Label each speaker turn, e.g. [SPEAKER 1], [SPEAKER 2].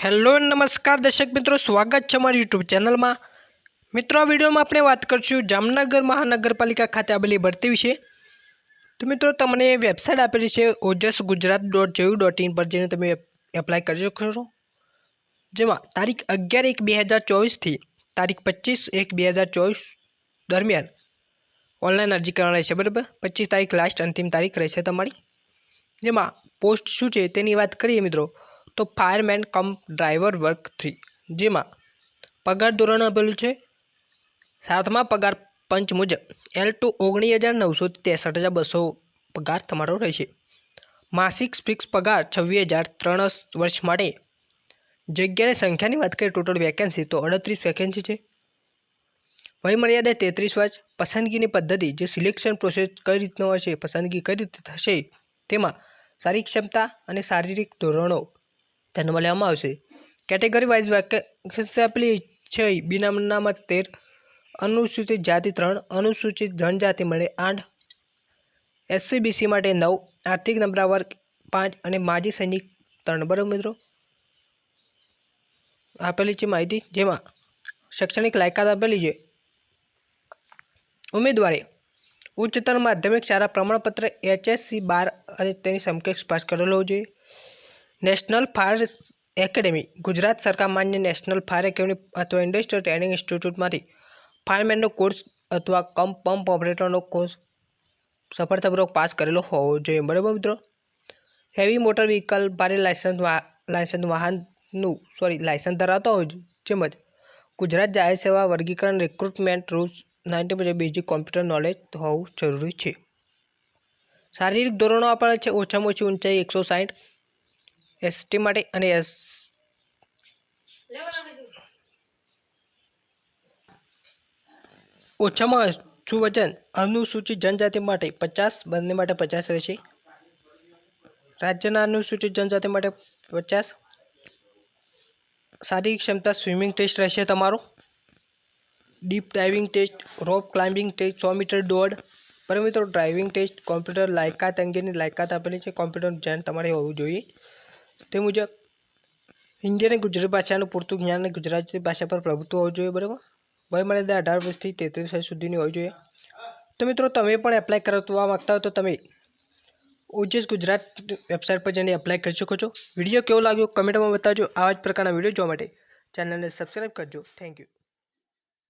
[SPEAKER 1] Hello नमस्कार दर्शक मित्रों, स्वागत है हमारी यूट्यूब चैनल में। मित्रों, आ वीडियो में आपणे बात करशुं जामनगर महानगरपालिका खाते आवेली भरती विषे। तो मित्रों, तमने वेबसाइट आपेली है ojsgujarat.gov.in पर जईने तमे एप्लाय करी शको छो। जेमां तारीख 11/1/2024 थी तारीख 25/1/2024 दरमियान ऑनलाइन अरजी करवानी रहेशे। बराबर 25 तारीख लास्ट अंतिम तारीख रहेशे तमारी। जेमां पोस्ट शुं छे तेनी वात करीए मित्रों तो फायरमेन कम ड्राइवर वर्क 3 जेमा पगार धोरण आपेलू है 7मा पगार पंच मुजब L2 19,900 63,200 पगार तमारो रहेशे। मासिक फिक्स पगार 26,000 3 वर्ष माटे। जग्यानी संख्यानी बात करीए टोटल वेकेन्सी तो 38 वेकेन्सी है। वय मर्यादा 33 वर्ष। पसंदगीनी पद्धति जो सिलेक्शन प्रोसेस कई रीतना होय छे, पसंदगी कई रीते थशे तेमां शारीरिक क्षमता और शारीरिक धोरणों ध्यान में लेवामां आवशे। कैटेगरी वाइज वेकेन्सी आपेली है। बिनामनामत 13, अनुसूचित जाति 3, अनुसूचित जनजाति माटे 8, SC BC माटे 9, आर्थिक नबळा वर्ग 5 और माजी सैनिक 3। बराबर मित्रों, आपेली है माहिती। जेमां शैक्षणिक लायकात आपेली है। उम्मीदवारे उच्चतर माध्यमिक शाळा प्रमाणपत्र HSC 12 और तेनी समकक्ष पास करेलो होवो जोईए। नेशनल फायर एकेडमी गुजरात सरकार मान्य नेशनल फायर एकेडमी अथवा इंडस्ट्रियल ट्रेनिंग इंस्टीट्यूट में फायरमेन कोर्स अथवा कम पंप ऑपरेटर कोर्स सफलतापूर्वक पास करेलो होवो जोईए। बराबर मित्रों, हेवी मोटर व्हीकल भारे लाइसेंस लाइसेंस धरावता हो तेमज गुजरात जाहेर सेवा वर्गीकरण रिक्रूटमेंट रूल्स 90 मुजब बेजिक कॉम्प्यूटर नॉलेज होवुं जरूरी है। शारीरिक धोरणों आपणे छे ओछामां ओછી ऊंचाई 160 ST माटे अने ओछामां ओछुं वजन अनुसूचित जनजाति माटे 50 बंने माटे 50 रहेशे। राज्यना अनुसूचित जनजाति माटे 50। शारीरिक क्षमता स्विमिंग टेस्ट रहेशे तमारो, deep diving test, rope climbing test, 100 metre दौड़। पर मित्रों ड्राइविंग टेस्ट कॉम्प्यूटर लायकात अंगेनी लायकात आपेली है। कॉम्प्यूटर ज्ञान तमारे होवुं जोईए। ते मुजब हिंदी और गुजराती भाषा पूरतुं ज्ञान और गुजराती भाषा पर प्रभुत्व होवुं जोईए। बराबर, वय मर्यादा 18 वर्ष थी 33 वर्ष सुधीनी होवी जोईए। तो मित्रों, तमे पण एप्लाय करवा मांगता हो तो तमे OJS गुजरात वेबसाइट पर जईने एप्लाय करी शको छो। विडियो केवो लाग्यो कमेंट में बताजो। आवा ज प्रकारना विडियो जोवा माटे चेनल ने सब्सक्राइब करजो। Thank you.